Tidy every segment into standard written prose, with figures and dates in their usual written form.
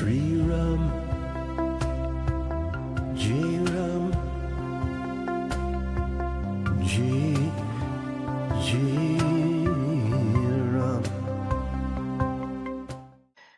Sri Ram, Jai Ram, Jai Ram.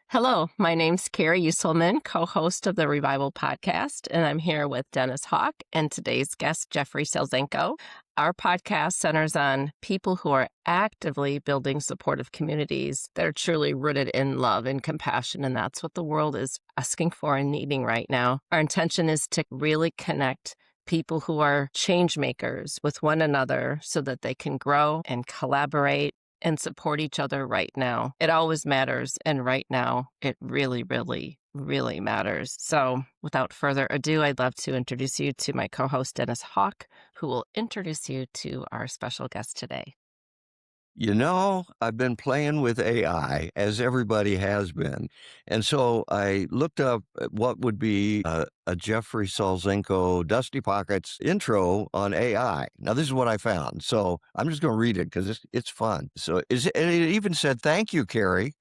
Hello, my name's Carrie Usselman, co-host of the Revival Podcast, and I'm here with Dennis Hawk and today's guest, Jeffrey Salczenko. Our podcast centers on people who are actively building supportive communities that are truly rooted in love and compassion, and that's what the world is asking for and needing right now. Our intention is to really connect people who are change makers with one another so that they can grow and collaborate and support each other right now. It always matters, and right now, it really, really, really matters. So without further ado, I'd love to introduce you to my co-host, Dennis Hawk, who will introduce you to our special guest today. You know, I've been playing with AI, as everybody has been. And so I looked up what would be a Jeffrey Salczenko Dusty Pockets intro on AI. Now, this is what I found. So I'm just going to read it because it's fun. So and it even said, "Thank you, Carrie."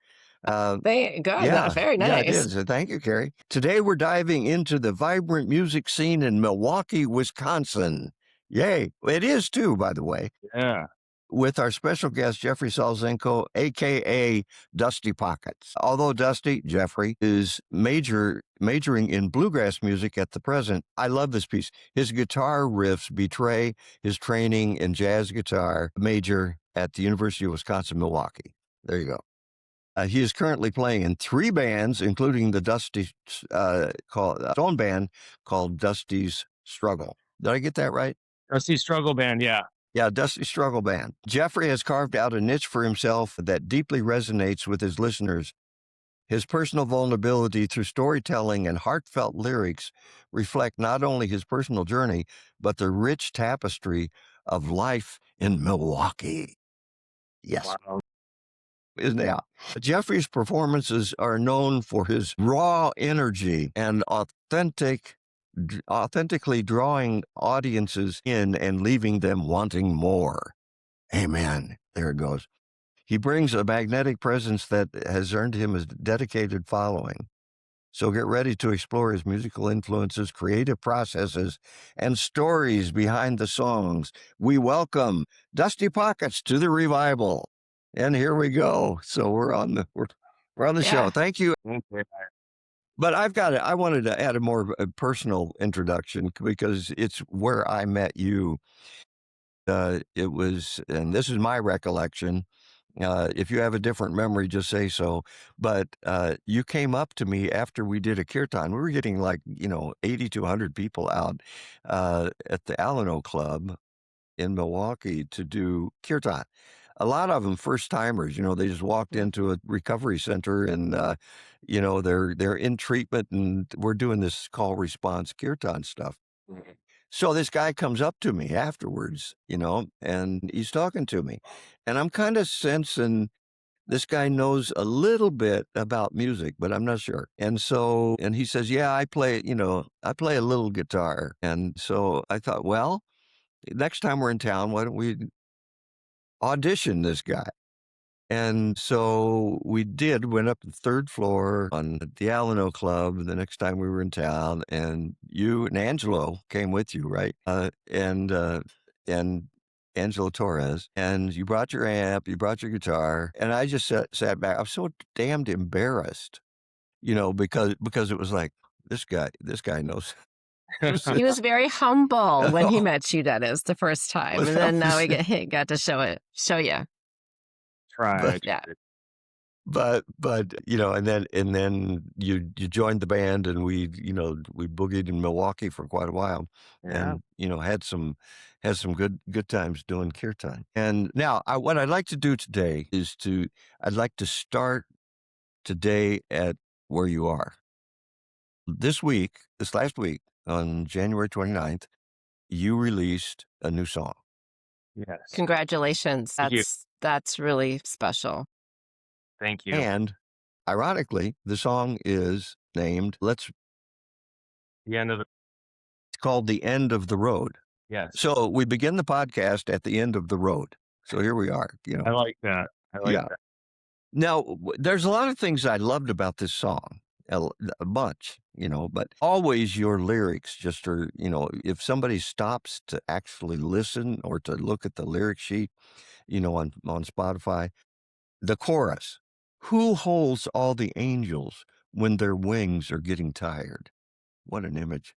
Very nice. Yeah, it is. So thank you, Carrie. Today, we're diving into the vibrant music scene in Milwaukee, Wisconsin. Yay. It is, too, by the way. Yeah. With our special guest, Jeffrey Salczenko, a.k.a. Dusty Pockets. Although Jeffrey, is majoring in bluegrass music at the present, I love this piece. His guitar riffs betray his training in jazz guitar major at the University of Wisconsin-Milwaukee. There you go. He is currently playing in 3 bands, including the Dusty's own band called Dusty's Struggle. Did I get that right? Dusty's Struggle Band, yeah. Yeah, Dusty Struggle Band. Jeffrey has carved out a niche for himself that deeply resonates with his listeners. His personal vulnerability through storytelling and heartfelt lyrics reflect not only his personal journey, but the rich tapestry of life in Milwaukee. Yes. Wow. Isn't it? Jeffrey's performances are known for his raw energy and authentically drawing audiences in and leaving them wanting more. Amen. There it goes. He brings a magnetic presence that has earned him a dedicated following. So get ready to explore his musical influences, creative processes, and stories behind the songs. We welcome Dusty Pockets to the Revival. And here we go. So we're on the show. Thank you. Okay. But I wanted to add a more personal introduction because it's where I met you. It was, and this is my recollection. If you have a different memory, just say so. But you came up to me after we did a kirtan. We were getting 80 to 100 people out at the Alano Club in Milwaukee to do kirtan. A lot of them first timers, they just walked into a recovery center and, they're in treatment and we're doing this call response kirtan stuff. Mhm. So this guy comes up to me afterwards, and he's talking to me and I'm kind of sensing this guy knows a little bit about music, but I'm not sure. And he says, yeah, I play a little guitar. And so I thought, well, next time we're in town, why don't we audition this guy? And so we went up to the 3rd floor on the Alano Club the next time we were in town, and you and Angelo came with you, right? And Angelo Torres, and you brought your amp, you brought your guitar, and I just sat back. I'm so damned embarrassed, because it was like, this guy knows. He was very humble when he met you, Dennis, the first time. And then now he got to show you. Right. Yeah. But and then you joined the band and we boogied in Milwaukee for quite a while. Yeah. And had some good times doing kirtan. And now what I'd like to do today is I'd like to start today at where you are. This last week on January 29th, you released a new song. Yes. Congratulations. Thank you. That's really special. Thank you. And ironically, the song is named The end of the It's called The End of the Road. Yes. So we begin the podcast at the end of the road. So here we are. I like that. Now, there's a lot of things I loved about this song. a bunch, but always your lyrics just are, if somebody stops to actually listen or to look at the lyric sheet, on Spotify, the chorus, who holds all the angels when their wings are getting tired? What an image.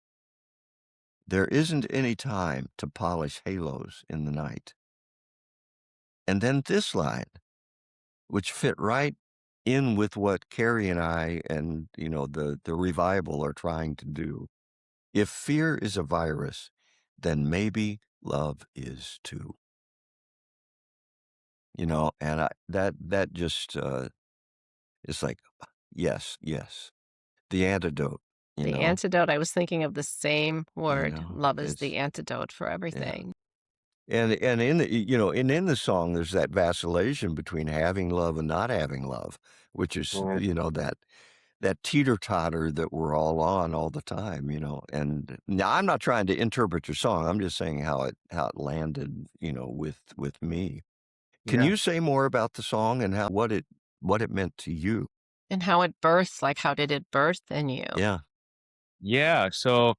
There isn't any time to polish halos in the night. And then this line, which fit right in with what Carrie and I and, the revival are trying to do. If fear is a virus, then maybe love is too. And that just is like, yes, yes. The antidote, you The know, antidote, I was thinking of the same word. Love is the it's antidote for yeah. everything. And in in the song, there's that vacillation between having love and not having love, which is, Yeah. that teeter-totter that we're all on all the time, and now I'm not trying to interpret your song. I'm just saying how it landed, with me. Can Yeah. you say more about the song and what it meant to you? And how it births, like, how did it birth in you? Yeah. Yeah. So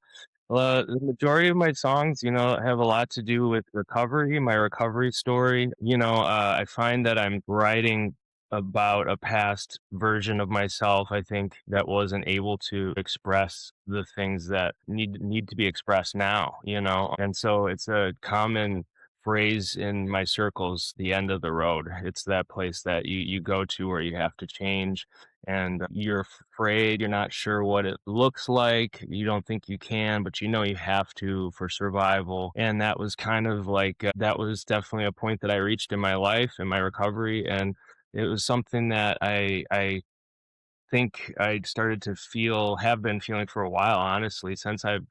the majority of my songs, have a lot to do with recovery, my recovery story. I find that I'm writing about a past version of myself, I think, that wasn't able to express the things that need to be expressed now, And so it's a common phrase in my circles, the end of the road. It's that place that you go to where you have to change and you're afraid, you're not sure what it looks like, you don't think you can, but you have to for survival. And that was kind of like that was definitely a point that I reached in my life, in my recovery, and it was something that I think I started to have been feeling for a while, honestly, since I've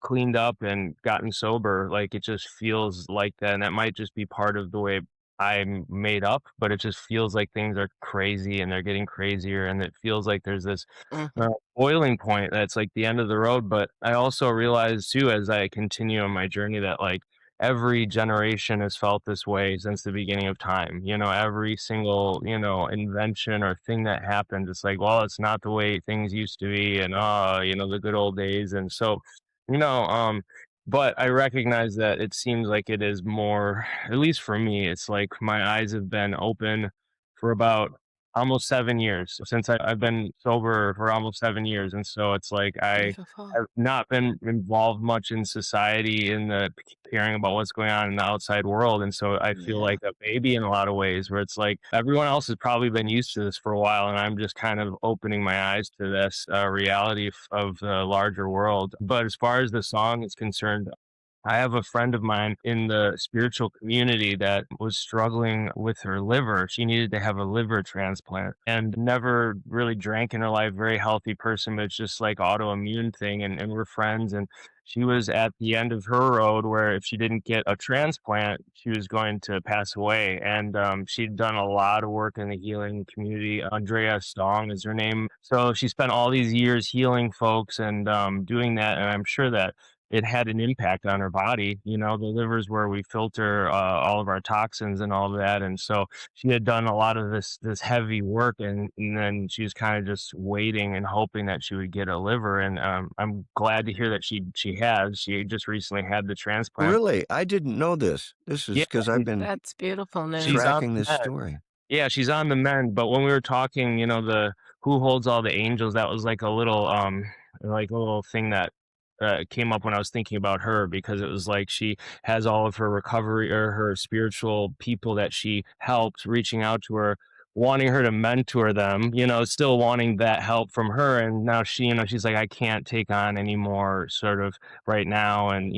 cleaned up and gotten sober. Like, it just feels like that, and that might just be part of the way I'm made up, but it just feels like things are crazy and they're getting crazier, and it feels like there's this Mhm. boiling point that's like the end of the road. But I also realize too, as I continue on my journey, that like every generation has felt this way since the beginning of time. Every single, invention or thing that happened, it's like, well, it's not the way things used to be, and the good old days. And so, you know, um, but I recognize that it seems like it is more, at least for me, it's like my eyes have been open for about almost 7 years since I've been sober for almost 7 years. And so it's like I Beautiful. have not been involved much in society in the caring about what's going on in the outside world. And so I feel Yeah. like a baby in a lot of ways, where it's like everyone else has probably been used to this for a while. And I'm just kind of opening my eyes to this reality of the larger world. But as far as the song is concerned, I have a friend of mine in the spiritual community that was struggling with her liver. She needed to have a liver transplant and never really drank in her life, very healthy person, but it's just like autoimmune thing. And we're friends. And she was at the end of her road where if she didn't get a transplant, she was going to pass away. And she'd done a lot of work in the healing community. Andrea Stong is her name. So she spent all these years healing folks and doing that. And I'm sure that it had an impact on her body. The liver is where we filter all of our toxins and all of that. And so she had done a lot of this heavy work, and then she was kind of just waiting and hoping that she would get a liver. And I'm glad to hear that she has. She just recently had the transplant. Really? I didn't know this. This is Yeah, because I've been That's beautiful she's news. on tracking the this mend. story. Yeah, she's on the mend. But when we were talking, the who holds all the angels, that was like a little thing that came up when I was thinking about her, because it was like she has all of her recovery or her spiritual people that she helped reaching out to her, wanting her to mentor them, still wanting that help from her. And now she's like, I can't take on anymore sort of right now. And,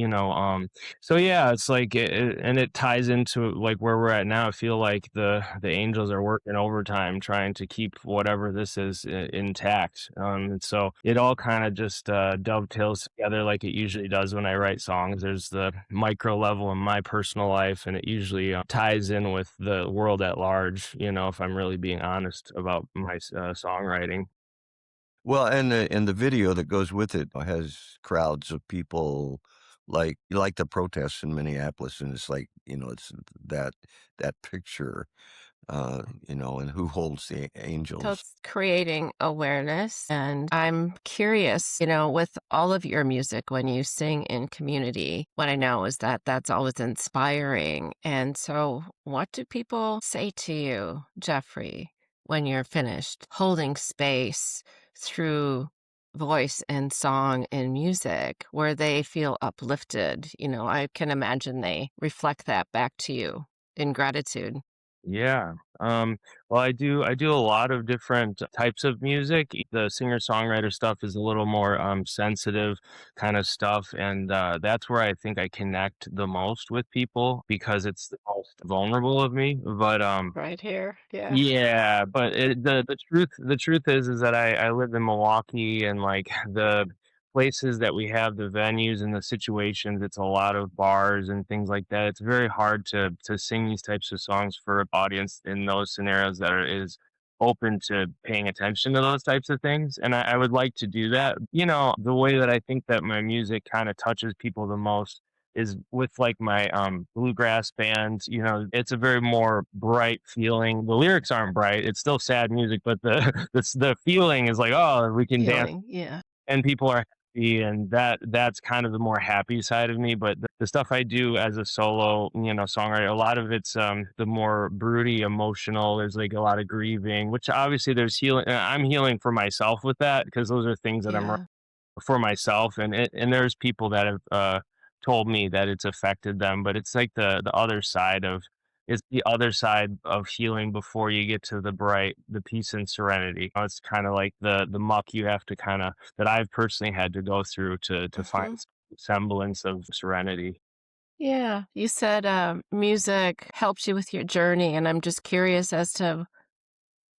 so yeah, it's like and it ties into like where we're at now. I feel like the angels are working overtime trying to keep whatever this is intact. And so it all kind of just dovetails together like it usually does when I write songs. There's the micro level in my personal life, and it usually ties in with the world at large. If I'm really being honest about my songwriting. Well, and the video that goes with it has crowds of people like the protests in Minneapolis, and it's like, it's that picture and who holds the So angels. it's creating awareness. And I'm curious, with all of your music, when you sing in community, what I know is that that's always inspiring. And so, what do people say to you, Jeffrey, when you're finished holding space through voice and song and music where they feel uplifted? I can imagine they reflect that back to you in gratitude. Yeah. Well, I do a lot of different types of music. The singer-songwriter stuff is a little more sensitive kind of stuff, and that's where I think I connect the most with people because it's the most vulnerable of me. But Right here. Yeah. yeah, but the truth is that I live in Milwaukee, and like the places that we have, the venues and the situations, it's a lot of bars and things like that. It's very hard to sing these types of songs for an audience in those scenarios that is open to paying attention to those types of things. And I would like to do that. The way that I think that my music kind of touches people the most is with like my bluegrass band. It's a very more bright feeling. The lyrics aren't bright, it's still sad music, but the the feeling is like, oh, we can dance Feeling. Yeah. and people are happy, and that's kind of the more happy side of me. But the stuff I do as a solo, songwriter, a lot of it's the more broody, emotional. There's like a lot of grieving, which obviously there's healing. I'm healing for myself with that because those are things that I'm Yeah. for myself, and there's people that have told me that it's affected them, but it's like the other side of it's the other side of healing before you get to the peace and serenity. It's kind of like the muck you have to kind of that I've personally had to go through to find Hmm. some semblance of serenity. Yeah. You said music helps you with your journey, and I'm just curious as to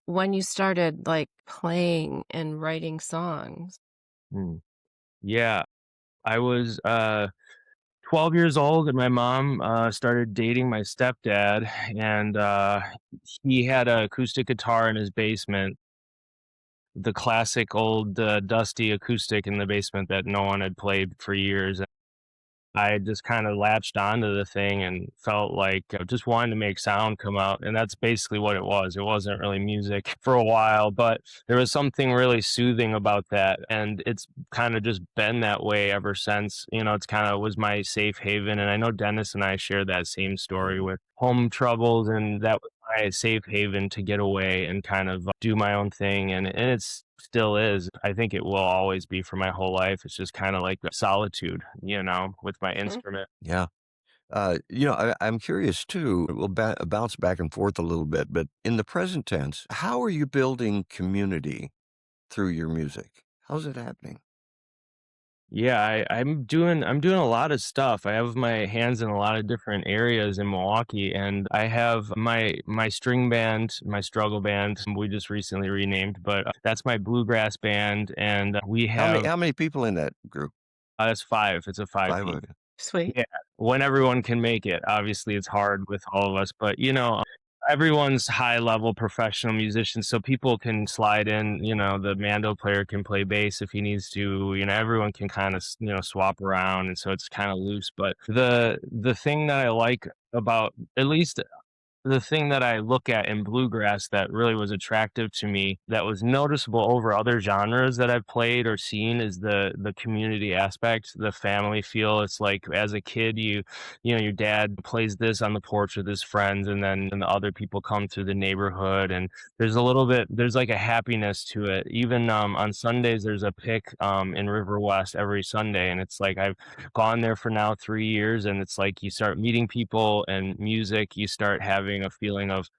when you started like playing and writing songs. Mm. Yeah, I was 12 years old, and my mom started dating my stepdad, and he had an acoustic guitar in his basement, the classic old dusty acoustic in the basement that no one had played for years. I just kind of latched onto the thing and felt like I just wanted to make sound come out. And that's basically what it was. It wasn't really music for a while, but there was something really soothing about that. And it's kind of just been that way ever since. It's kind of was my safe haven. And I know Dennis and I share that same story Mhm. with home troubles. And that was my safe haven to get away and kind of do my own thing. And it's still is. I think it will always be for my whole life. It's just kind of like solitude, with my Mhm. instrument. Yeah. I'm curious too. We'll bounce back and forth a little bit, but in the present tense, how are you building community through your music? How's it happening? Yeah, I'm doing a lot of stuff. I have my hands in a lot of different areas in Milwaukee, and I have my string band, my struggle band. We just recently renamed, but that's my bluegrass band, and we How many have how many people in that group? that's five. It's a five Five piece. of you. Sweet. Yeah, when everyone can make it. Obviously, it's hard with all of us, but everyone's high level professional musicians, so people can slide in. The mando player can play bass if he needs to. Everyone can kind of swap around, and so it's kind of loose. But the thing that I like about at least the thing that I look at in bluegrass that really was attractive to me, that was noticeable over other genres that I've played or seen, is the community aspect, the family feel. It's like as a kid, your dad plays this on the porch with his friends, and the other people come through the neighborhood, and there's like a happiness to it. Even on Sundays, there's a pick in River West every Sunday, and it's like I've gone there for now 3 years, and it's like you start meeting people and music, you start having a feeling of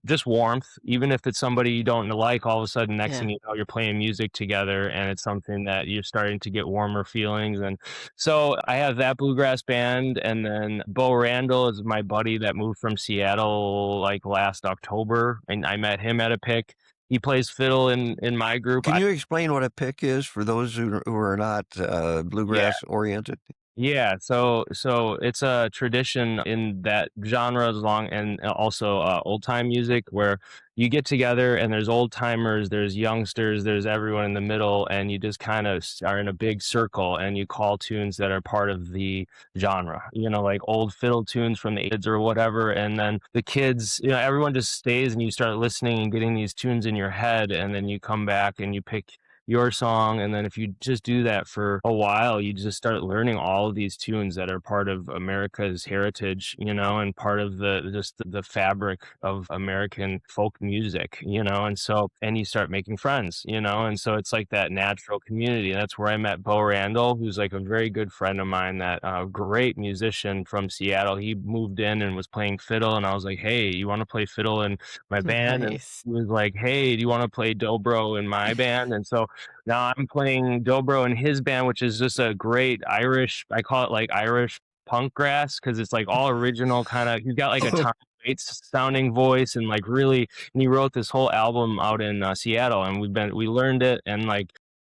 just warmth, even if it's somebody you don't like. All of a sudden, next Yeah. thing you know, you're playing music together, and it's something that you're starting to get warmer feelings. And so I have that bluegrass band, and then Bo Randall is my buddy that moved from Seattle like last October, and I met him at a pick. He plays fiddle in my group. Can you explain what a pick is for those who are not Yeah. bluegrass oriented? Yeah, so it's a tradition in that genre as long and also old time music where you get together and there's old timers, there's youngsters, there's everyone in the middle, and you just kind of are in a big circle and you call tunes that are part of the genre, like old fiddle tunes from the 80s or whatever. And then the kids, everyone just stays and you start listening and getting these tunes in your head, and then you come back and you pick your song. And then if you just do that for a while, you just start learning all of these tunes that are part of America's heritage, and part of the fabric of American folk music, and you start making friends, and so it's like that natural community. That's where I met Bo Randall, who's like a very good friend of mine, that great musician from Seattle. He moved in and was playing fiddle, and I was like, hey, you want to play fiddle in my band? And Nice. he was like, hey, do you want to play dobro in my band? And so now I'm playing dobro in his band, which is just a great Irish, I call it like Irish punk grass, because it's like all original kind of, he's got like a Tom Waits sounding voice, and like really, and he wrote this whole album out in Seattle, and we learned it, and like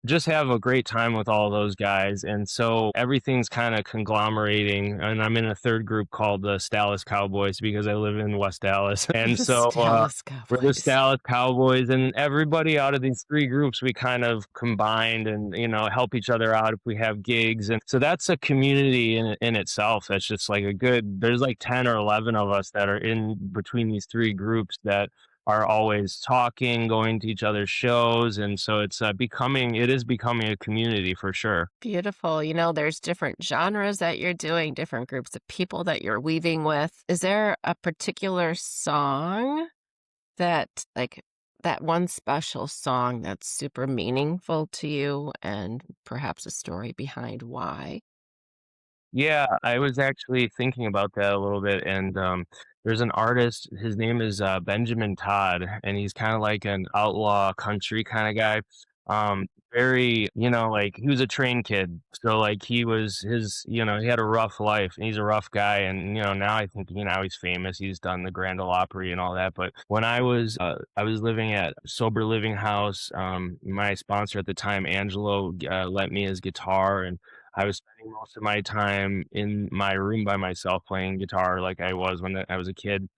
just have a great time with all those guys. And so everything's kind of conglomerating, and I'm in a third group called the Dallas Cowboys because I live in West Dallas. And The so Dallas we're the Cowboys. Dallas Cowboys, and everybody out of these three groups, we kind of combined and, help each other out if we have gigs. And so that's a community in itself. That's just like there's like 10 or 11 of us that are in between these three groups that are always talking, going to each other's shows. And so it is becoming a community for sure. Beautiful. There's different genres that you're doing, different groups of people that you're weaving with. Is there a particular song that, like, that one special song that's super meaningful to you and perhaps a story behind why? Yeah, I was actually thinking about that a little bit, and there's an artist. His name is Benjamin Todd, and he's kind of like an outlaw country kind of guy. Very, like he was a train kid, so like he had a rough life, and he's a rough guy, and now I think he's famous. He's done the Grand Ole Opry and all that. But when I was living at Sober Living House. My sponsor at the time, Angelo, lent me his guitar, and I was spending most of my time in my room by myself playing guitar like I was when I was a kid.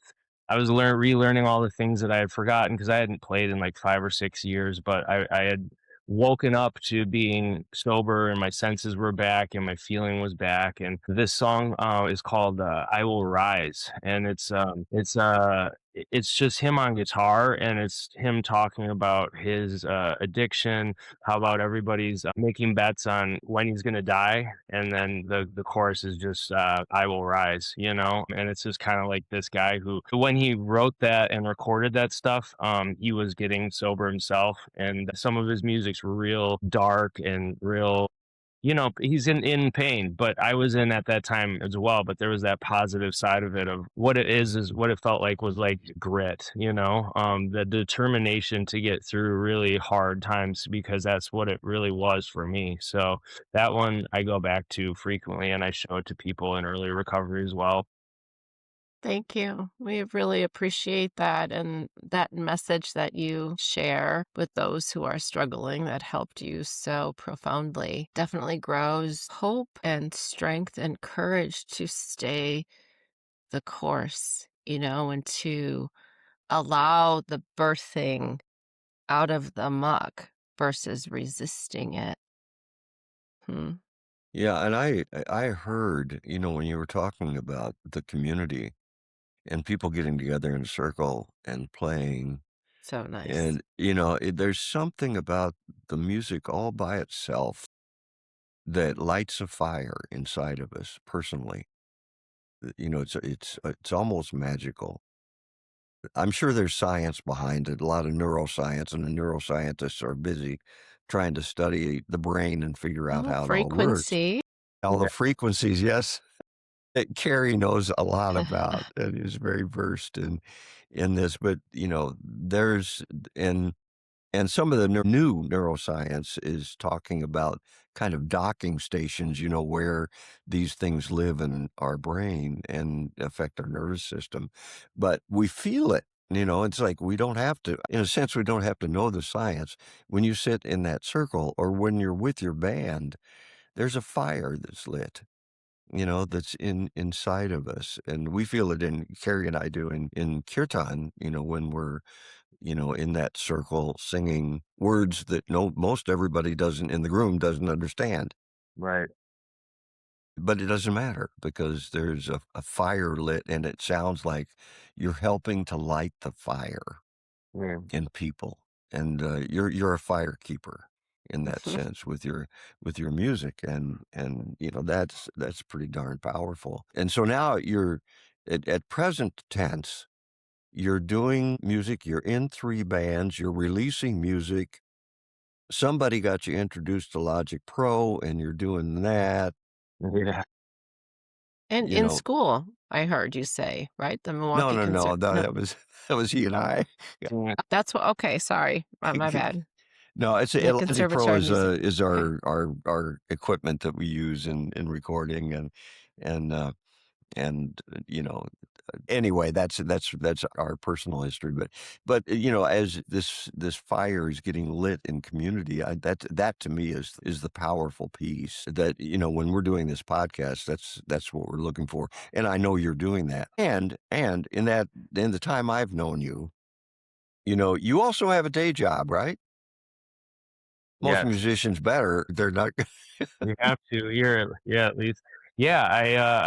I was relearning all the things that I had forgotten because I hadn't played in like 5 or 6 years, but I had woken up to being sober and my senses were back and my feeling was back. And this song is called "I Will Rise," and it's just him on guitar, and it's him talking about his addiction, how about everybody's making bets on when he's going to die, and then the chorus is just "I will rise," and it's just kind of like this guy who, when he wrote that and recorded that stuff, he was getting sober himself, and some of his music's real dark and real, he's in pain, but I was in at that time as well. But there was that positive side of it, of what it is what it felt like was like grit, the determination to get through really hard times, because that's what it really was for me. So that one I go back to frequently, and I show it to people in early recovery as well. Thank you. We really appreciate that and that message that you share with those who are struggling that helped you so profoundly. Definitely grows hope and strength and courage to stay the course, and to allow the birthing out of the muck versus resisting it. Hmm. Yeah, and I heard, when you were talking about the community and people getting together in a circle and playing, So nice. and there's something about the music all by itself that lights a fire inside of us personally. It's almost magical. I'm sure there's science behind it, a lot of neuroscience, and the neuroscientists are busy trying to study the brain and figure out Oh, how it all works. frequency. All the frequencies, yes, that Carrie knows a lot about and is very versed in this, but, there's and some of the new neuroscience is talking about kind of docking stations, where these things live in our brain and affect our nervous system. But we feel it. It's like we don't have to, in a sense, we don't have to know the science. When you sit in that circle or when you're with your band, there's a fire that's lit. that's inside of us. And we feel it in Carrie and I do in kirtan, when we're, in that circle singing words that most everybody doesn't in the room doesn't understand. Right. But it doesn't matter because there's a fire lit and it sounds like you're helping to light the fire Yeah. in people. And you're a fire keeper in that sense with your music, and that's pretty darn powerful. And so now you're at present tense, you're doing music, you're in 3 bands, you're releasing music. Somebody got you introduced to Logic Pro and you're doing that, Yeah. And you in know. school, I heard you say, right? The No, Milwaukee no, no, Concert. No, that was that was he and I. Yeah. that's what. Okay, sorry, my bad. No, it's The Logic Pro Conservatory of Music. is Okay. our equipment that we use in recording, and anyway, that's our personal history. But as this fire is getting lit in community, that to me is the powerful piece. That when we're doing this podcast, that's what we're looking for, and I know you're doing that. And in the time I've known you, you also have a day job, right? Most Yes. musicians better. They're not. You have to. Yeah, at least. Yeah,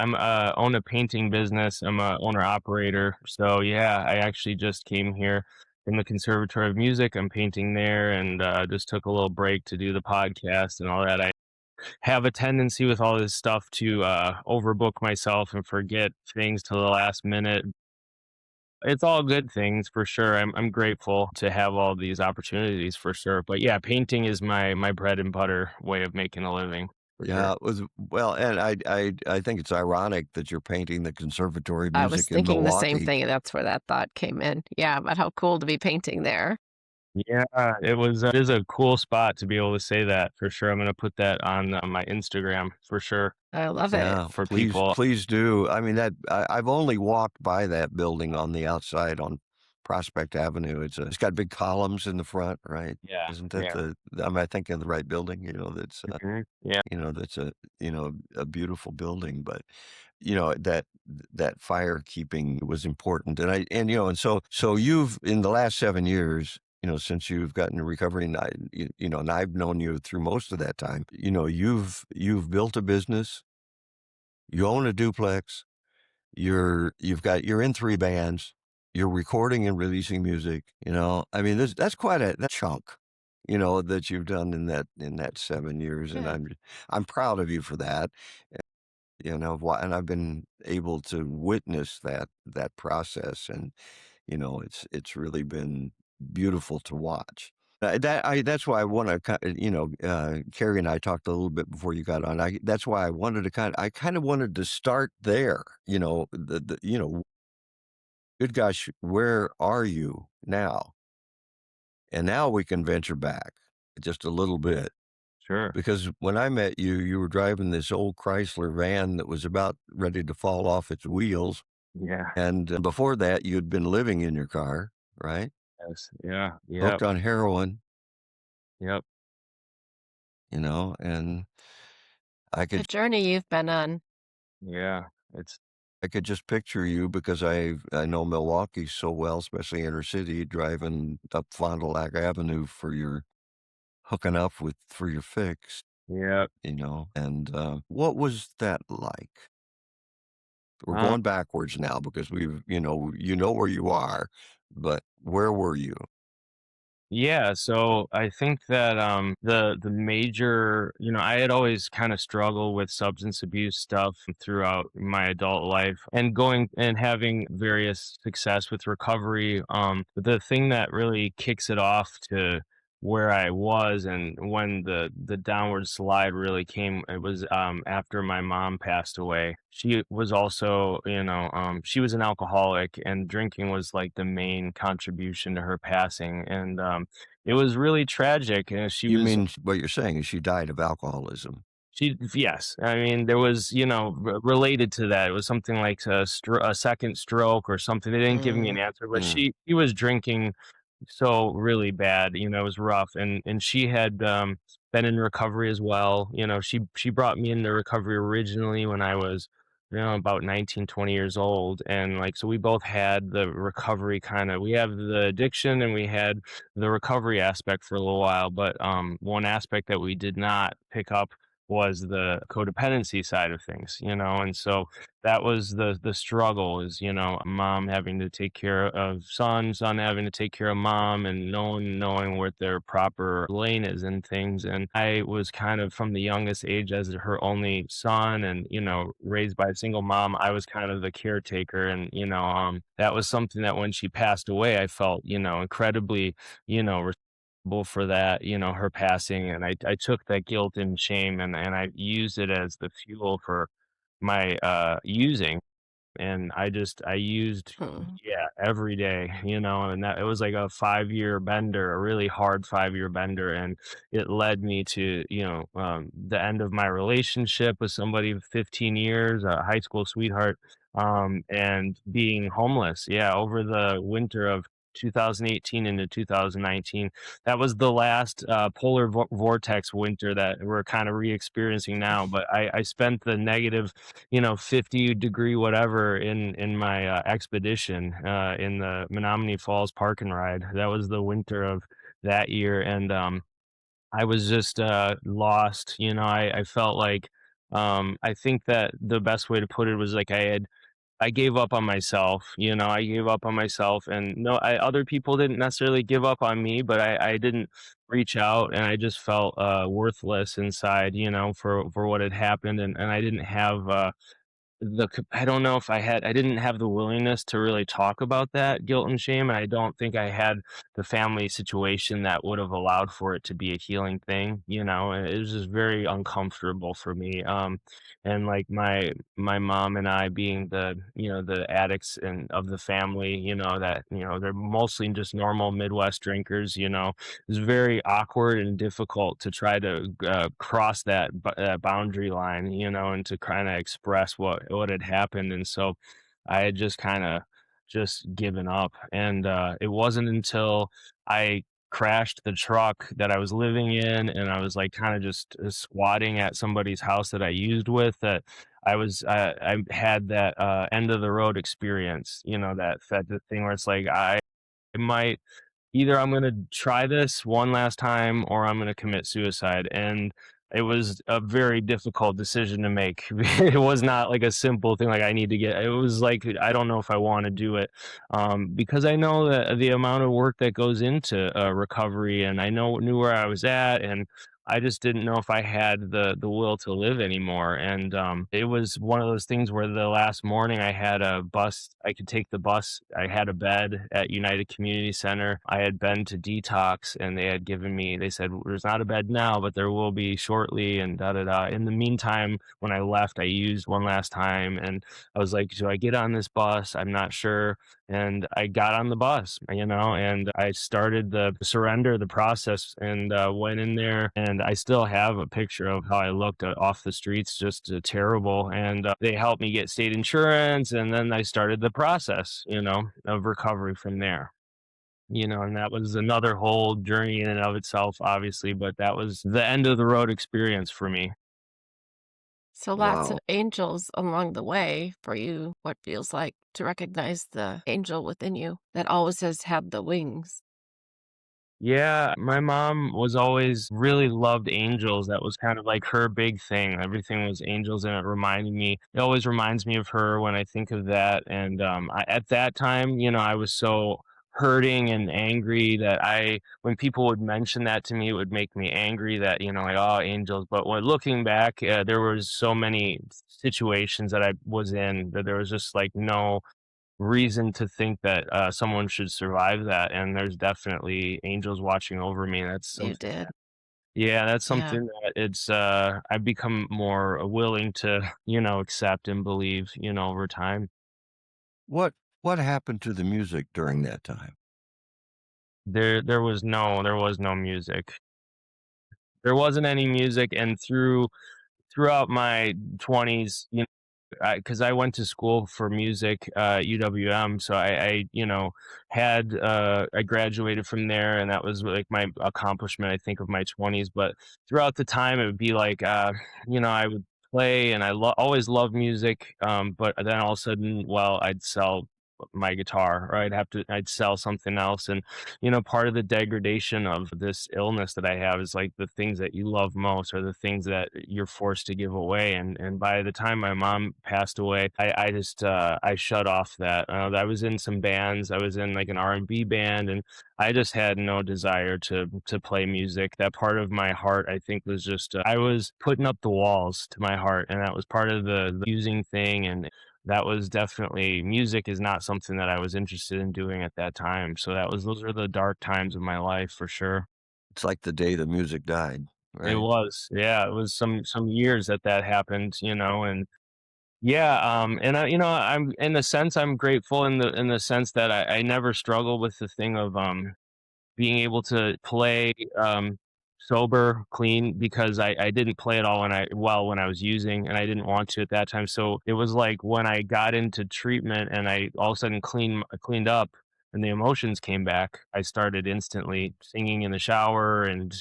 I'm own a painting business. I'm a owner operator. So yeah, I actually just came here from the Conservatory of Music. I'm painting there, and just took a little break to do the podcast and all that. I have a tendency with all this stuff to overbook myself and forget things to the last minute. It's all good things for sure. I'm grateful to have all these opportunities for sure. But yeah, painting is my bread and butter way of making a living for Yeah, sure. it was well, and I think it's ironic that you're painting the Conservatory of I was Music in thinking the same Milwaukee. thing, and that's where that thought came in. Yeah, but how cool to be painting there. Yeah, it is a cool spot to be able to say that for sure. I'm gonna put that on my Instagram for sure I love it. Yeah, for people. please do. I mean, I've only walked by that building on the outside on Prospect Avenue. It's got big columns in the front, right? Yeah, Isn't that yeah, am I thinking of the right building? yeah, That's a beautiful building, but that fire keeping was important. And you've in the last 7 years, since you've gotten to recovery, and and I've known you through most of that time, you've built a business, you own a duplex, you're in 3 bands, you're recording and releasing music, I mean, that's quite a that chunk, that you've done in that 7 years, and Yeah. I'm proud of you for that. And I've been able to witness that process, and it's really been beautiful to watch. That's why I want to, Carrie and I talked a little bit before you got on. That's why I kind of wanted to start there. Good gosh, where are you now? And now we can venture back just a little bit. sure. Because when I met you, you were driving this old Chrysler van that was about ready to fall off its wheels. Yeah, And before that, you'd been living in your car, right? yes, yeah, Hooked yep, on heroin, yep, and I The could journey you've been on. yeah. It's I could just picture you because I know Milwaukee so well, especially inner city, driving up Fond du Lac Avenue for your hooking up for your fix, yeah. And what was that like? We're Um, going backwards now because you know where you are, but where were you? Yeah, so I think that the major, I had always kind of struggled with substance abuse stuff throughout my adult life and going and having various success with recovery. But the thing that really kicks it off to where I was and when the downward slide really came, it was after my mom passed away. She was also, she was an alcoholic, and drinking was like the main contribution to her passing. And it was really tragic. She You was mean what you're saying is she died of alcoholism? she yes, I mean, there was, related to that, it was something like a second stroke or something. They didn't give me an Mm, answer, but Mm. she was drinking so really bad. It was rough, and she had been in recovery as well. She brought me into recovery originally when I was about 19, 20 years old, and like so we both had the recovery kind of, we have the addiction and we had the recovery aspect for a little while, but one aspect that we did not pick up was the codependency side of things, and so that was the struggle, is mom having to take care of son having to take care of mom, and no one knowing what their proper lane is and things. And I was kind of, from the youngest age, as her only son and raised by a single mom, I was kind of the caretaker. And that was something that when she passed away, I felt incredibly responsible for that, her passing. And I took that guilt and shame, and I used it as the fuel for my using. And I used, Hmm. yeah, every day, and that it was like a 5-year bender, a really hard 5-year bender, and it led me to, the end of my relationship with somebody of 15 years, a high school sweetheart, and being homeless. Yeah, over the winter of 2018 into 2019. That was the last polar vortex winter that we're kind of re-experiencing now. But I spent the negative 50-degree whatever in my expedition in the Menominee Falls Park and Ride. That was the winter of that year, and I was just lost. I felt like, I think that the best way to put it was like I gave up on myself. I gave up on myself, and no, other people didn't necessarily give up on me, but I didn't reach out, and I just felt worthless inside, for what had happened, and I didn't have I don't know if I didn't have the willingness to really talk about that guilt and shame, and I don't think I had the family situation that would have allowed for it to be a healing thing, and it was just very uncomfortable for me. And like my mom and I being the addicts and of the family, that they're mostly just normal Midwest drinkers, it's very awkward and difficult to try to cross that boundary line, and to kind of express what had happened. And so I had just kind of just given up. And it wasn't until I crashed the truck that I was living in, and I was like kind of just squatting at somebody's house that I used with, that I had that end of the road experience, that the thing where it's like I might, either I'm gonna try this one last time or I'm gonna commit suicide. And it was a very difficult decision to make. It was not like a simple thing like I need to get, it was like I don't know if I want to do it, because I know that the amount of work that goes into recovery, and I knew where I was at, and I just didn't know if I had the will to live anymore. And it was one of those things where the last morning I had a bus, I could take the bus. I had a bed at United Community Center. I had been to detox, and they had given me, they said, there's not a bed now, but there will be shortly, and da da da. In the meantime, when I left, I used one last time, and I was like, do I get on this bus? I'm not sure. And I got on the bus, and I started the surrender, the process, and went in there. And I still have a picture of how I looked off the streets, just terrible. And they helped me get state insurance, and then I started the process, of recovery from there. And that was another whole journey in and of itself, obviously, but that was the end of the road experience for me. So lots of Wow. angels along the way for you, what feels like to recognize the angel within you that always has had the wings. Yeah, my mom was always really loved angels. That was kind of like her big thing. Everything was angels, and it always reminds me of her when I think of that. And at that time, I was so hurting and angry that when people would mention that to me, it would make me angry that, like, oh, angels. But when looking back, there was so many situations that I was in that there was just like no reason to think that someone should survive that. And there's definitely angels watching over me. That's You something. did. Yeah, that's Yeah. something that I've become more willing to, accept and believe, over time. What what happened to the music during that time? There was no music. There wasn't any music, and throughout my 20s, because I went to school for music, UWM, so I graduated from there, and that was like my accomplishment, I think, of my 20s. But throughout the time, it would be like, I would play, and always loved music. But then all of a sudden, well, I'd sell my guitar, or I'd sell something else. And part of the degradation of this illness that I have is like the things that you love most are the things that you're forced to give away. And by the time my mom passed away, I just I shut off that. I was in some bands. I was in like an R&B band, and I just had no desire to play music. That part of my heart, I think, was just I was putting up the walls to my heart, and that was part of the using thing. And that was definitely music is not something that I was interested in doing at that time. So those are the dark times of my life for sure. It's like the day the music died, It right? was, yeah, it was some years that happened, and yeah, and I'm in a sense I'm grateful in the sense that I never struggled with the thing of being able to play, sober, clean, because I didn't play at all when I was using, and I didn't want to at that time. So it was like when I got into treatment and I all of a sudden cleaned up and the emotions came back, I started instantly singing in the shower, and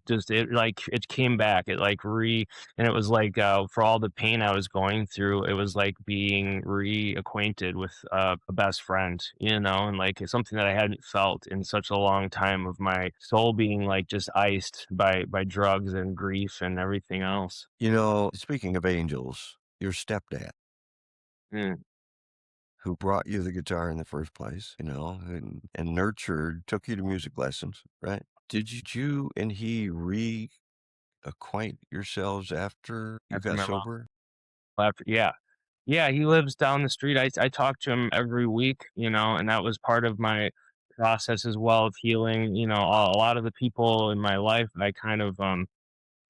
just it came back. It like re and it was like, for all the pain I was going through, it was like being reacquainted with a best friend, and like it's something that I hadn't felt in such a long time, of my soul being like just iced by drugs and grief and everything else. Speaking of angels, your stepdad, Mm, who brought you the guitar in the first place, and nurtured, took you to music lessons, right? Did you and he reacquaint yourselves after you after got my mom sober? left, yeah. Yeah, he lives down the street. I talk to him every week, and that was part of my process as well of healing. A lot of the people in my life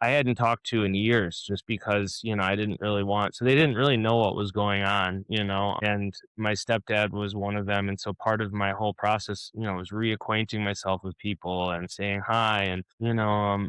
I hadn't talked to in years, just because, I didn't really want, so they didn't really know what was going on, and my stepdad was one of them. And so part of my whole process, was reacquainting myself with people and saying hi. And,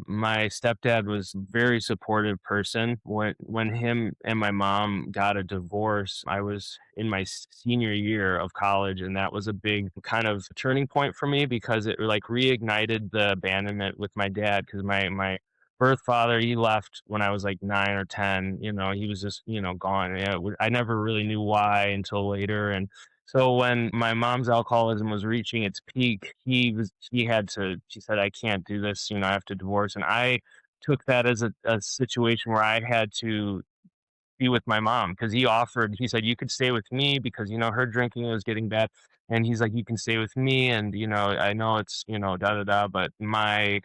my stepdad was a very supportive person. When him and my mom got a divorce, I was in my senior year of college, and that was a big kind of turning point for me, because it like reignited the abandonment with my dad, because my birth father, he left when I was like 9 or 10. He was just, gone. Yeah, I never really knew why until later. And so when my mom's alcoholism was reaching its peak, she said, I can't do this, I have to divorce. And I took that as a situation where I had to be with my mom, because he said, you could stay with me, because, her drinking was getting bad. And he's like, you can stay with me. And, I know it's, da da da, but my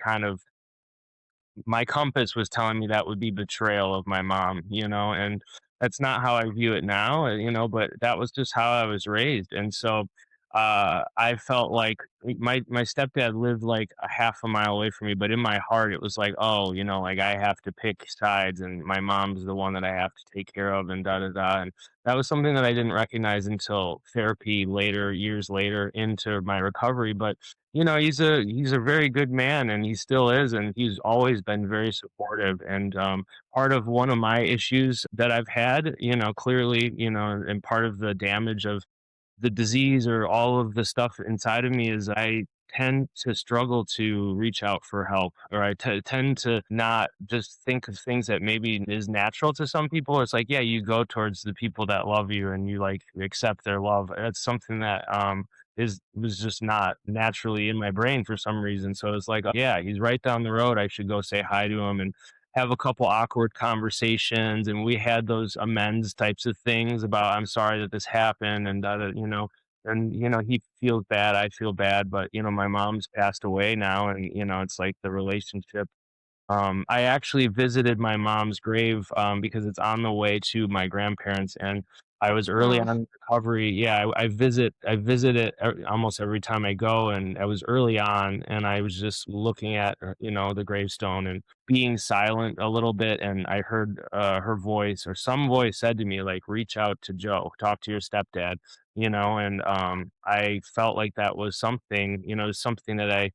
compass was telling me that would be betrayal of my mom, and that's not how I view it now, but that was just how I was raised. And so I felt like my stepdad lived like a half a mile away from me, but in my heart it was like, oh, like I have to pick sides, and my mom's the one that I have to take care of, and da da da. And that was something that I didn't recognize until therapy later, years later into my recovery. But he's a very good man, and he still is, and he's always been very supportive. And part of one of my issues that I've had, clearly, and part of the damage of the disease or all of the stuff inside of me, is I tend to struggle to reach out for help, or tend to not just think of things that maybe is natural to some people. It's like, yeah, you go towards the people that love you, and you like accept their love. That's something that is was just not naturally in my brain for some reason. So it's like, yeah, he's right down the road, I should go say hi to him and have a couple awkward conversations. And we had those amends types of things about, I'm sorry that this happened, and and he feels bad, I feel bad. But my mom's passed away now, and it's like the relationship, I actually visited my mom's grave, because it's on the way to my grandparents, and I was early Mm. on in recovery. Yeah, I visit it almost every time I go, and I was early on, and I was just looking at the gravestone and being silent a little bit, and I heard her voice, or some voice said to me like, "Reach out to Joe, talk to your stepdad," and I felt like that was something, something that I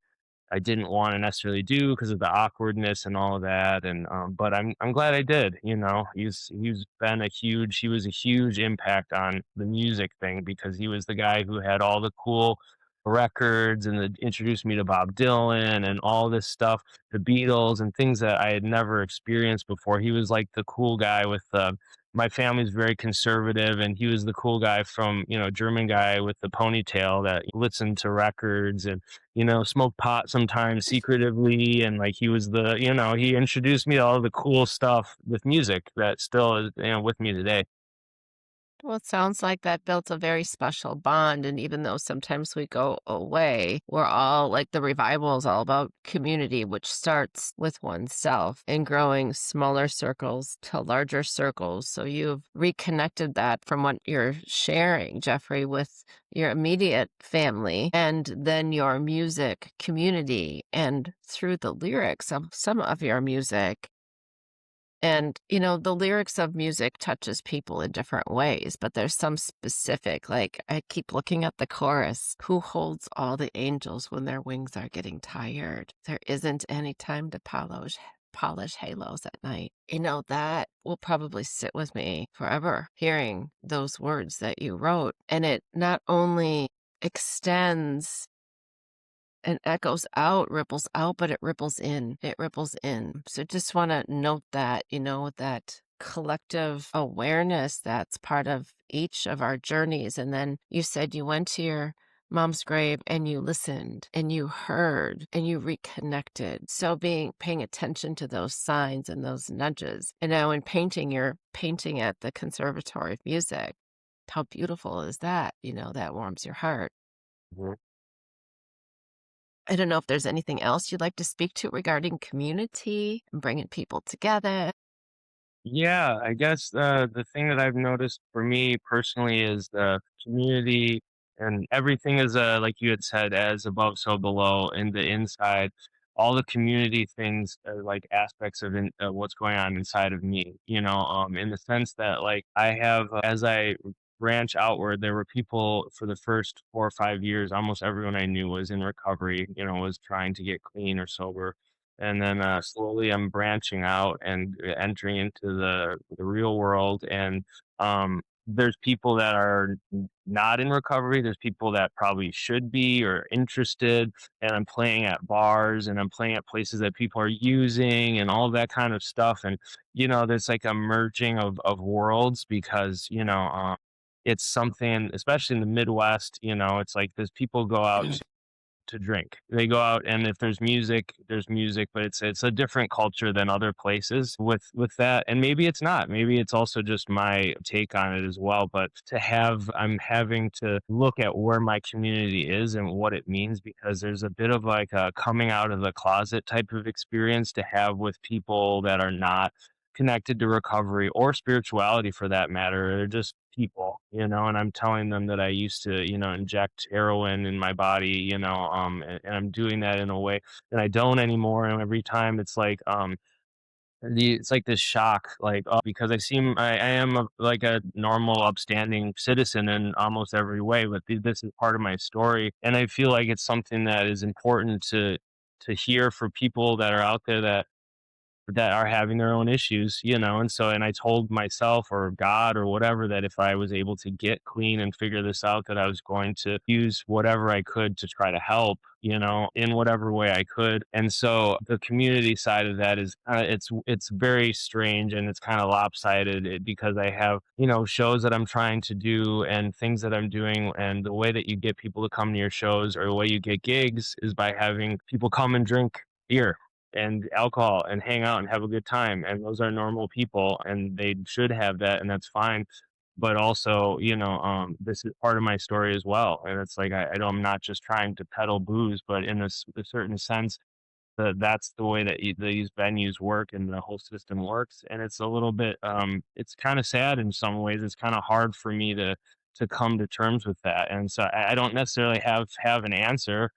I didn't want to necessarily do because of the awkwardness and all of that. And but I'm glad I did. You know, he was a huge impact on the music thing because he was the guy who had all the cool records and introduced me to Bob Dylan and all this stuff, the Beatles and things that I had never experienced before. He was like the cool guy with my family's very conservative, and he was the cool guy from, German guy with the ponytail that listened to records and, smoked pot sometimes secretively. And like he was he introduced me to all the cool stuff with music that still is, with me today. Well, it sounds like that built a very special bond. And even though sometimes we go away, we're all like the revival is all about community, which starts with oneself and growing smaller circles to larger circles. So you've reconnected that from what you're sharing, Jeffrey, with your immediate family and then your music community and through the lyrics of some of your music. And, the lyrics of music touches people in different ways, but there's some specific, like I keep looking at the chorus, who holds all the angels when their wings are getting tired? There isn't any time to polish halos at night. That will probably sit with me forever, hearing those words that you wrote. And it not only extends and echoes out, ripples out, but it ripples in. It ripples in. So just want to note that, that collective awareness that's part of each of our journeys. And then you said you went to your mom's grave and you listened and you heard and you reconnected. So paying attention to those signs and those nudges. And now in painting, you're painting at the Conservatory of Music. How beautiful is that? That warms your heart. Mhm. I don't know if there's anything else you'd like to speak to regarding community and bringing people together. Yeah, I guess the thing that I've noticed for me personally is the community, and everything is like you had said, as above, so below. In the inside, all the community things are like aspects of what's going on inside of me. In the sense that like I have, as I branch outward, there were people for the first 4 or 5 years. Almost everyone I knew was in recovery. Was trying to get clean or sober, and then slowly I'm branching out and entering into the real world. And there's people that are not in recovery. There's people that probably should be or interested, and I'm playing at bars and I'm playing at places that people are using and all that kind of stuff. And there's like a merging of worlds because it's something, especially in the Midwest. It's like there's people go out to drink. They go out, and if there's music, but it's a different culture than other places with that. And maybe it's not. Maybe it's also just my take on it as well. But I'm having to look at where my community is and what it means, because there's a bit of like a coming out of the closet type of experience to have with people that are not connected to recovery or spirituality for that matter. They're just people, and I'm telling them that I used to, inject heroin in my body, and I'm doing that in a way that I don't anymore. And every time it's like, it's like this shock, like, oh, because I am like a normal, upstanding citizen in almost every way, but this is part of my story. And I feel like it's something that is important to hear for people that are out there that are having their own issues, and so, and I told myself or God or whatever that if I was able to get clean and figure this out, that I was going to use whatever I could to try to help, in whatever way I could. And so the community side of that is it's very strange, and it's kind of lopsided because I have, shows that I'm trying to do and things that I'm doing. And the way that you get people to come to your shows, or the way you get gigs, is by having people come and drink beer and alcohol and hang out and have a good time. And those are normal people, and they should have that, and that's fine. But also, this is part of my story as well. And it's like, I'm not just trying to peddle booze, but in a certain sense, that's the way that these venues work and the whole system works. And it's a little bit, it's kind of sad in some ways. It's kind of hard for me to come to terms with that. And so I don't necessarily have an answer.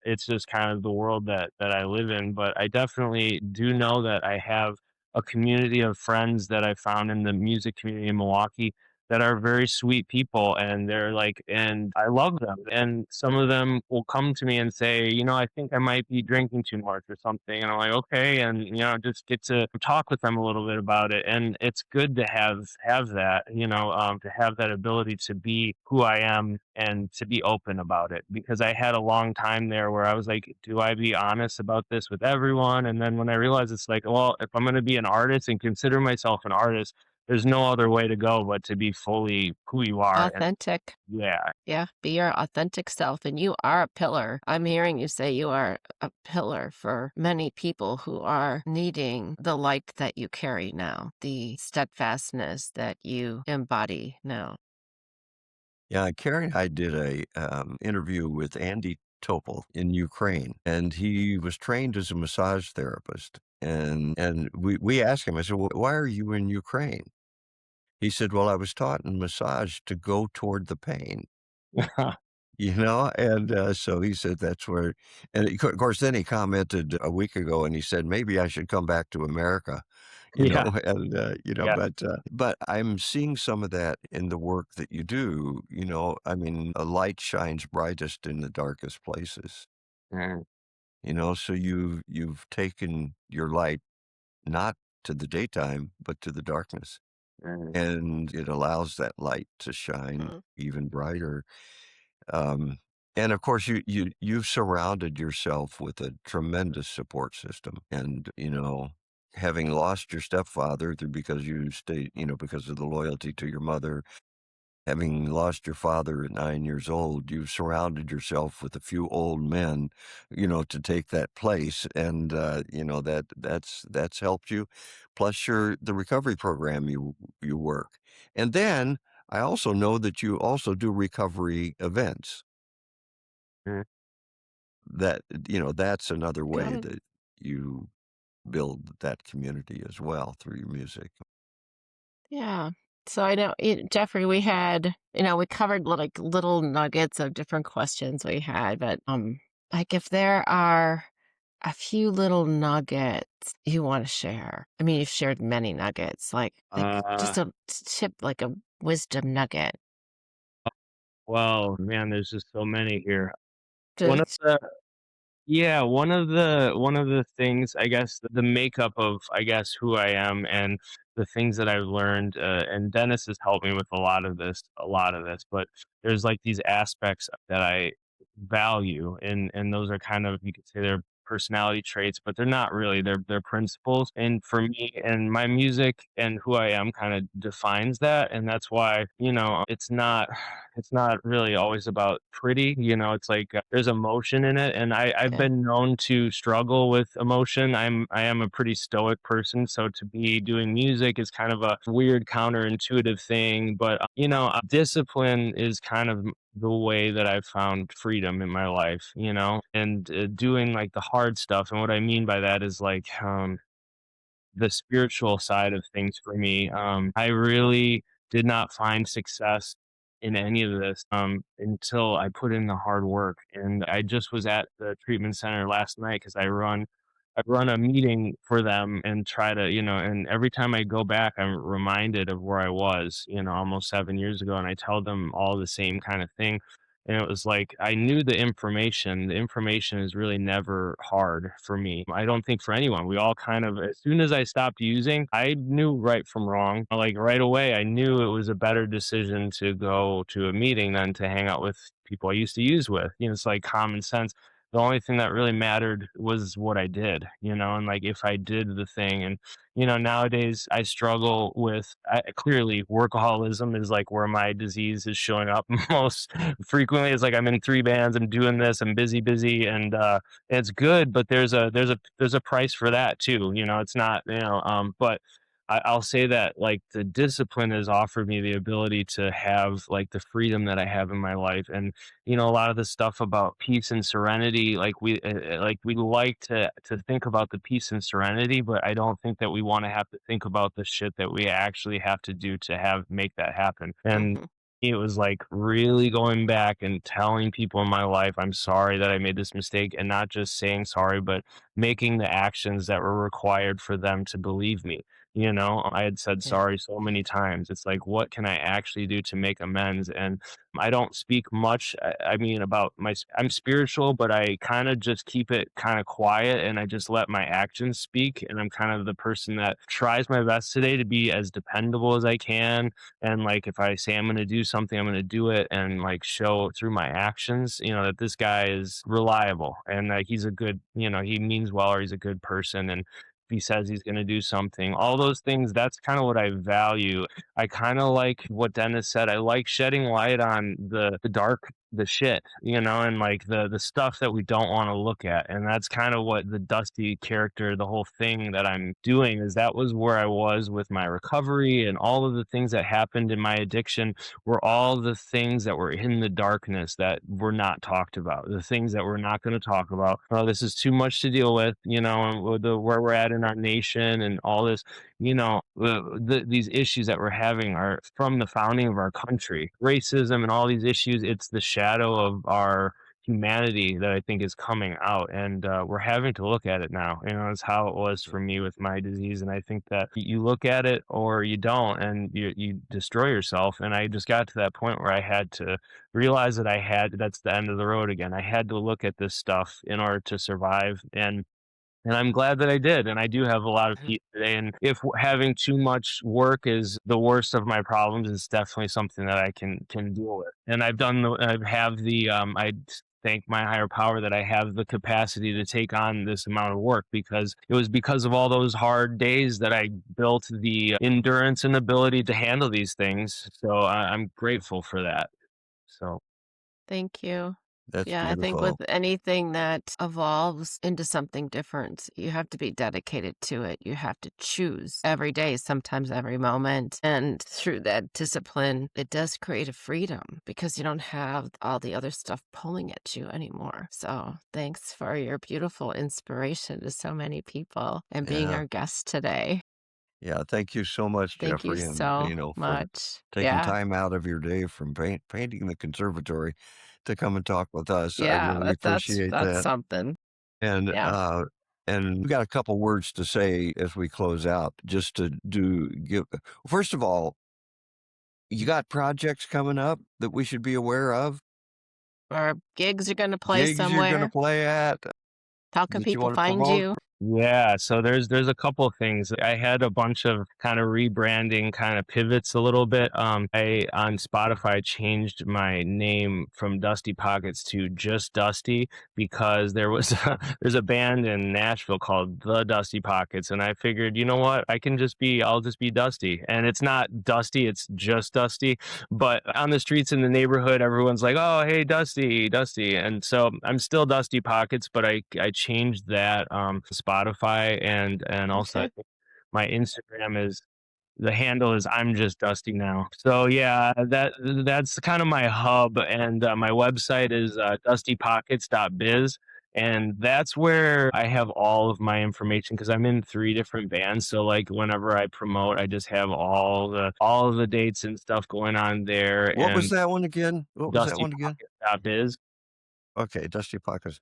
It's just kind of the world that I live in. But I definitely do know that I have a community of friends that I found in the music community in Milwaukee that are very sweet people, and and I love them. And some of them will come to me and say, I think I might be drinking too much or something. And I'm like, okay. And, just get to talk with them a little bit about it. And it's good to have that, to have that ability to be who I am and to be open about it, because I had a long time there where I was like, do I be honest about this with everyone? And then when I realized, it's like, well, if I'm going to be an artist and consider myself an artist, there's no other way to go but to be fully who you are. And Authentic. yeah, Yeah, be your authentic self. And you are a pillar. I'm hearing you say you are a pillar for many people who are needing the light that you carry now, the steadfastness that you embody now. Yeah, Carrie and I did a interview with Andy Topol in Ukraine, and he was trained as a massage therapist. And we asked him, I said, well, why are you in Ukraine? He said, well, I was taught in massage to go toward the pain. And so he said that's where, and of course, then he commented a week ago and he said, maybe I should come back to America, yeah, and, yeah, but I'm seeing some of that in the work that you do. I mean, a light shines brightest in the darkest places, mm, so you've taken your light not to the daytime, but to the darkness. mm, And it allows that light to shine Mm. even brighter. Um, and of course, you've surrounded yourself with a tremendous support system. And having lost your stepfather because you stayed, because of the loyalty to your mother, having lost your father at 9 years old, you've surrounded yourself with a few old men, to take that place, and that's helped you. Plus, the recovery program you work, and then I also know that you also do recovery events. mm. That that's another way Good. that you build that community as well through your music. Yeah. So I know, Jeffrey, we covered like little nuggets of different questions we had, but like if there are a few little nuggets you want to share. I mean, you've shared many nuggets, like Uh, just a tip, like a wisdom nugget. well, man, there's just so many here. One of Just the Yeah, one of the things, I guess, the makeup of, I guess, who I am and the things that I've learned, and Dennis has helped me with a lot of this, but there's like these aspects that I value, and those are kind of, you could say, they're personality traits, but they're not really. They're principles. And for me, and my music and who I am kind of defines that, and that's why, it's not really always about pretty. It's like, there's emotion in it, and I've yeah, been known to struggle with emotion. I am a pretty stoic person, so to be doing music is kind of a weird counterintuitive thing. But discipline is kind of the way that I've found freedom in my life, and doing like the hard stuff. And what I mean by that is like, the spiritual side of things for me. I really did not find success in any of this until I put in the hard work. And I just was at the treatment center last night because I run a meeting for them and try to, and every time I go back, I'm reminded of where I was, almost 7 years ago. And I tell them all the same kind of thing. And it was like, I knew the information. The information is really never hard for me. I don't think for anyone. We all kind of, as soon as I stopped using, I knew right from wrong. Like right away, I knew it was a better decision to go to a meeting than to hang out with people I used to use with. It's like common sense. The only thing that really mattered was what I did, and like if I did the thing. And nowadays I struggle with, clearly workaholism is like where my disease is showing up most frequently. It's like I'm in 3 bands, I'm doing this, I'm busy, and it's good, but there's a price for that too. It's not, but I'll say that like the discipline has offered me the ability to have like the freedom that I have in my life. And a lot of the stuff about peace and serenity, like we like to think about the peace and serenity, but I don't think that we want to have to think about the shit that we actually have to do to make that happen. And hmm it was like really going back and telling people in my life, I'm sorry that I made this mistake, and not just saying sorry, but making the actions that were required for them to believe me. I had said Yeah. sorry so many times. It's like, what can I actually do to make amends? And I don't speak much. I mean, about I'm spiritual, but I kind of just keep it kind of quiet and I just let my actions speak. And I'm kind of the person that tries my best today to be as dependable as I can. And like, if I say I'm going to do something, I'm going to do it and like show through my actions, that this guy is reliable and like he's a good, he means well or he's a good person. And if he says he's going to do something, all those things, that's kind of what I value. I kind of like what Dennis said. I like shedding light on the dark, the shit, and like the stuff that we don't want to look at. And that's kind of what the Dusty character, the whole thing that I'm doing is that was where I was with my recovery and all of the things that happened in my addiction were all the things that were in the darkness that were not talked about, the things that we're not going to talk about. Oh, this is too much to deal with, and with where we're at in our nation and all this, these issues that we're having are from the founding of our country. Racism and all these issues, it's the shadow of our humanity that I think is coming out, and we're having to look at it now. It's how it was for me with my disease, and I think that you look at it or you don't, and you destroy yourself. And I just got to that point where I had to realize that that's the end of the road again. I had to look at this stuff in order to survive, and I'm glad that I did. And I do have a lot of peace today. And if having too much work is the worst of my problems, it's definitely something that I can deal with. And I thank my higher power that I have the capacity to take on this amount of work because it was because of all those hard days that I built the endurance and ability to handle these things. So I'm grateful for that. So. Thank you. That's Yeah, I think with beautiful. anything that evolves into something different, you have to be dedicated to it. You have to choose every day, sometimes every moment. And through that discipline, it does create a freedom because you don't have all the other stuff pulling at you anymore. So thanks for your beautiful inspiration to so many people and being Yeah. our guest today. Yeah. Thank you so much, Thank you Jeffrey, and so for much. taking Yeah. time out of your day from painting the conservatory to come and talk with us. I Yeah, really appreciate that's that. something. And Yeah. we got a couple words to say as we close out, just to give. First of all, you got projects coming up that we should be aware of, Or gigs you're gonna play gigs you're going to somewhere. play at How can that you people want to find promote. you? Yeah, so there's a couple of things. I had a bunch of kind of rebranding kind of pivots a little bit. I on Spotify changed my name from Dusty Pockets to just Dusty because there's a band in Nashville called The Dusty Pockets, and I figured, you know what, I'll just be Dusty, and it's not Dusty, it's just Dusty. But on the streets in the neighborhood, everyone's like, "Oh, hey, Dusty, Dusty," and so I'm still Dusty Pockets, but I changed that Spotify and also I Okay. think my Instagram is the handle is I'm just Dusty now. So yeah, that's kind of my hub, and my website is dustypockets.biz. And that's where I have all of my information because I'm in 3 different bands. So like whenever I promote, I just have all of the dates and stuff going on there. What was And that one again? What was that one again? dustypockets.biz. Okay, Dusty Pockets.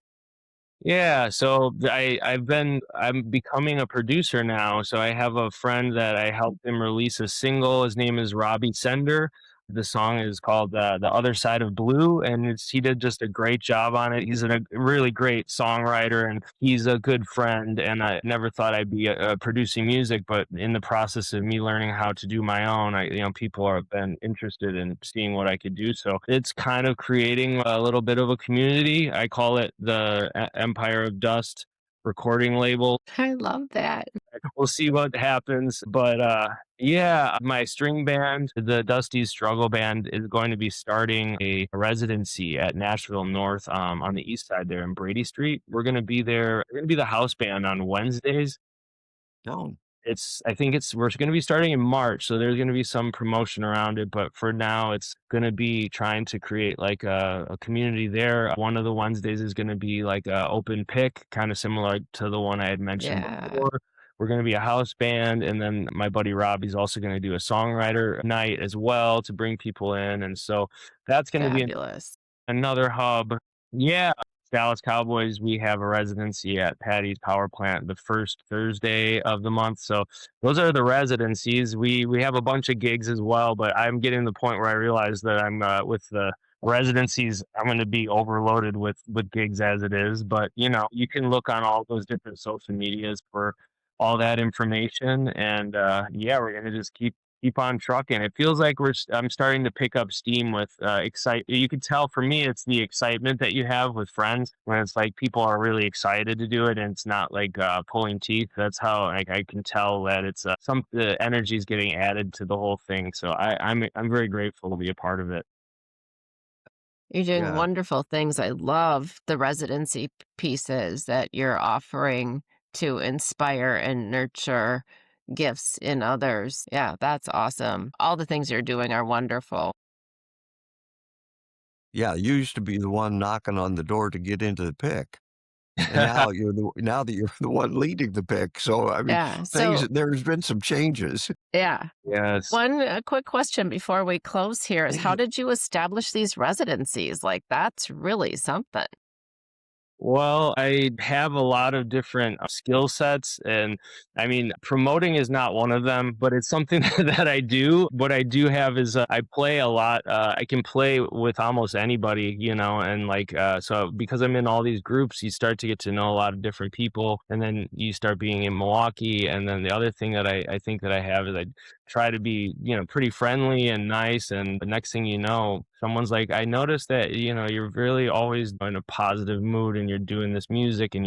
Yeah, so I'm becoming a producer now. So I have a friend that I helped him release a single. His name is Robbie Sender. The song is called "The Other Side of Blue," and he did just a great job on it. He's a really great songwriter, and he's a good friend. And I never thought I'd be producing music, but in the process of me learning how to do my own, people have been interested in seeing what I could do. So it's kind of creating a little bit of a community. I call it the Empire of Dust recording label. I love that. We'll see what happens. But yeah, my string band, the Dusty Struggle Band, is going to be starting a residency at Nashville North on the east side there in Brady Street. We're going to be there. We're going to be the house band on Wednesdays. No. We're going to be starting in March, so there's going to be some promotion around it. But for now, it's going to be trying to create like a community there. One of the Wednesdays is going to be like a open pick, kind of similar to the one I had mentioned Yeah. before. We're going to be a house band, and then my buddy Robbie's also going to do a songwriter night as well to bring people in, and so that's going to be Fabulous. another hub. Yeah, Dallas Cowboys, we have a residency at Patty's Power Plant the first Thursday of the month. So those are the residencies. We have a bunch of gigs as well, but I'm getting to the point where I realize that I'm with the residencies, I'm going to be overloaded with gigs as it is. But you can look on all those different social medias for all that information, and yeah, we're going to just keep on trucking. It feels like I'm starting to pick up steam with excite. You can tell for me, it's the excitement that you have with friends when it's like people are really excited to do it, and it's not like pulling teeth. That's how I can tell that it's some the energy is getting added to the whole thing. So I'm very grateful to be a part of it. You're doing Yeah. wonderful things. I love the residency pieces that you're offering to inspire and nurture gifts in others. Yeah, that's awesome. All the things you're doing are wonderful. Yeah, you used to be the one knocking on the door to get into the pick, and now that you're the one leading the pick, so, I mean, Yeah. things So, there's been some changes. yeah. Yes. One quick question before we close here is how did you establish these residencies? Like, that's really something. Well, I have a lot of different skill sets, and I mean, promoting is not one of them, but it's something that I do. What I do have is I play a lot. I can play with almost anybody, and like, so because I'm in all these groups, you start to get to know a lot of different people, and then you start being in Milwaukee. And then the other thing that I think that I have is I try to be, pretty friendly and nice. And the next thing you know, someone's like, I noticed that, you're really always in a positive mood and you're doing this music and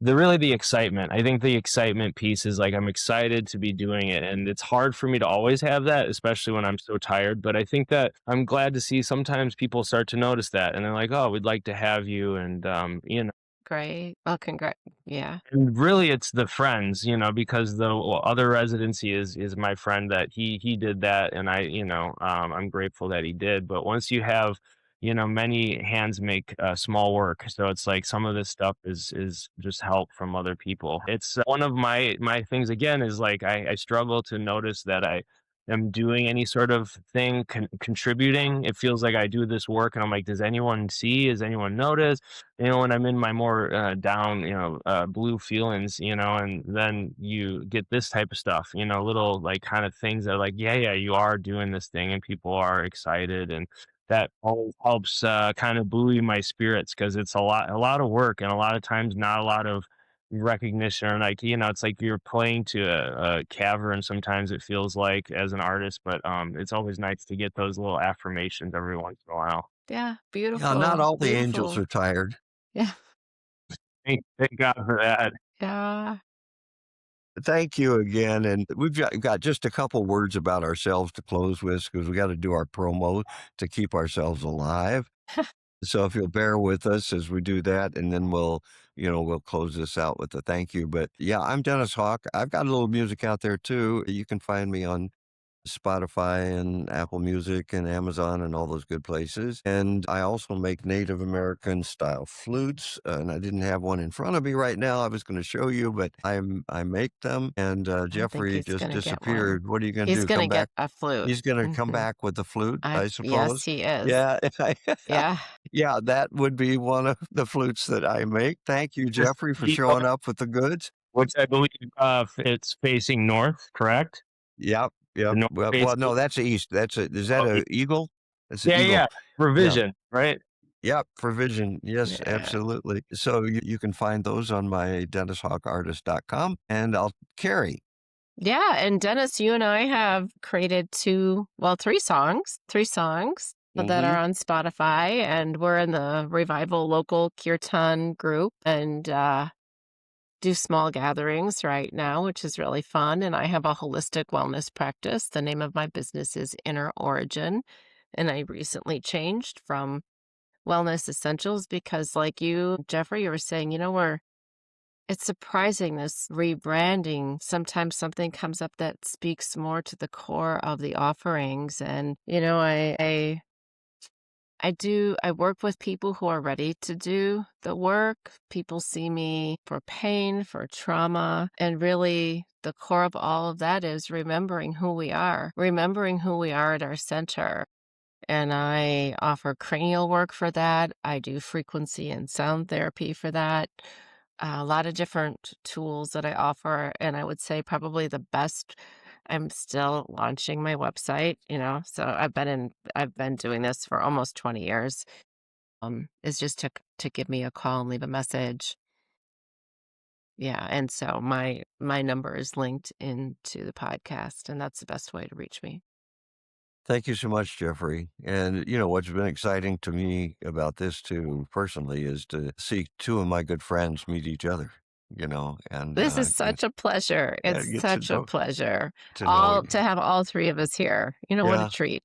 the excitement. I think the excitement piece is like, I'm excited to be doing it. And it's hard for me to always have that, especially when I'm so tired. But I think that I'm glad to see sometimes people start to notice that and they're like, oh, we'd like to have you. And, Great. Well, congrats. Yeah. and really, it's the friends, because the other residency is my friend that he did that, and I'm grateful that he did. But once you have, many hands make small work, so it's like some of this stuff is just help from other people. It's one of my things again is like I struggle to notice that I am doing any sort of thing contributing. It feels like I do this work, and I'm like, does anyone see? Does anyone notice? When I'm in my more down, blue feelings, and then you get this type of stuff, little like kind of things that are like, yeah, you are doing this thing and people are excited. And that always helps kind of buoy my spirits because it's a lot of work and a lot of times not a lot of recognition or like, it's like you're playing to a cavern. Sometimes it feels like as an artist, but it's always nice to get those little affirmations every once in a while. Yeah. Yeah, not Beautiful. all the angels Beautiful. are tired. Yeah. Thank God for that. Yeah. Thank you again, and we've got just a couple words about ourselves to close with because we gotta do our promo to keep ourselves alive. So if you'll bear with us as we do that, and then we'll close this out with a thank you. But yeah, I'm Dennis Hawk. I've got a little music out there too. You can find me on Spotify and Apple Music and Amazon and all those good places. And I also make Native American style flutes. And I didn't have one in front of me right now. I was going to show you, but I make them. And I think Jeffrey he's just going to get one. disappeared. What are you going to He's do? going to Come get back? a flute. He's going to come Hmm. back with the flute, I Yes, suppose. he is. Yeah. Yeah. Yeah, that would be one of the flutes that I make. Thank you, Just Jeffrey, for keep showing up with the goods. which I believe it's facing north, correct? Yep. The Yep. north Well, no, facing. that's east. Is that Oh, a eagle? It's an yeah, eagle. yeah. Yeah. Revision, right? Yep, provision. Yes, Yeah. absolutely. So you can find those on my dennishawkartist.com and I'll carry. Yeah. And Dennis, you and I have created three songs that Mm-hmm. are on Spotify. And we're in the Revival Local Kirtan group and do small gatherings right now, which is really fun. And I have a holistic wellness practice. The name of my business is Inner Origin. And I recently changed from Wellness Essentials because, like you, Jeffrey, you were saying, it's surprising this rebranding. Sometimes something comes up that speaks more to the core of the offerings. And, I work with people who are ready to do the work. People see me for pain, for trauma, and really the core of all of that is remembering who we are at our center and I offer cranial work for that. I do frequency and sound therapy for that. A lot of different tools that I offer, and I would say probably the best. I'm still launching my website, so I've been doing this for almost 20 years. Is just to give me a call and leave a message. Yeah, and so my number is linked into the podcast, and that's the best way to reach me. Thank you so much, Jeffrey. And what's been exciting to me about this too, personally, is to see two of my good friends meet each other. And This is such a pleasure. yeah, It's get such a pleasure. to know All you. to have all three of us here. What a Yeah. treat.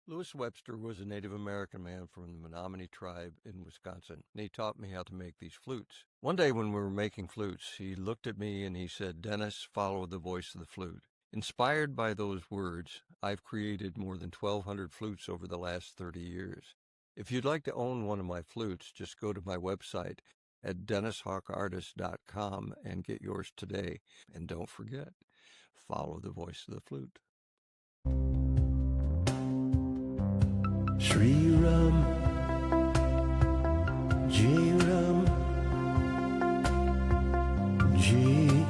Louis Webster was a Native American man from the Menominee tribe in Wisconsin, and he taught me how to make these flutes. One day when we were making flutes, he looked at me and he said, "Dennis, follow the voice of the flute." Inspired by those words, I've created more than 1,200 flutes over the last 30 years. If you'd like to own one of my flutes, just go to my website at dennishawkartist.com and get yours today. And don't forget, follow the voice of the flute. Sri Ram, Jai Ram, Jai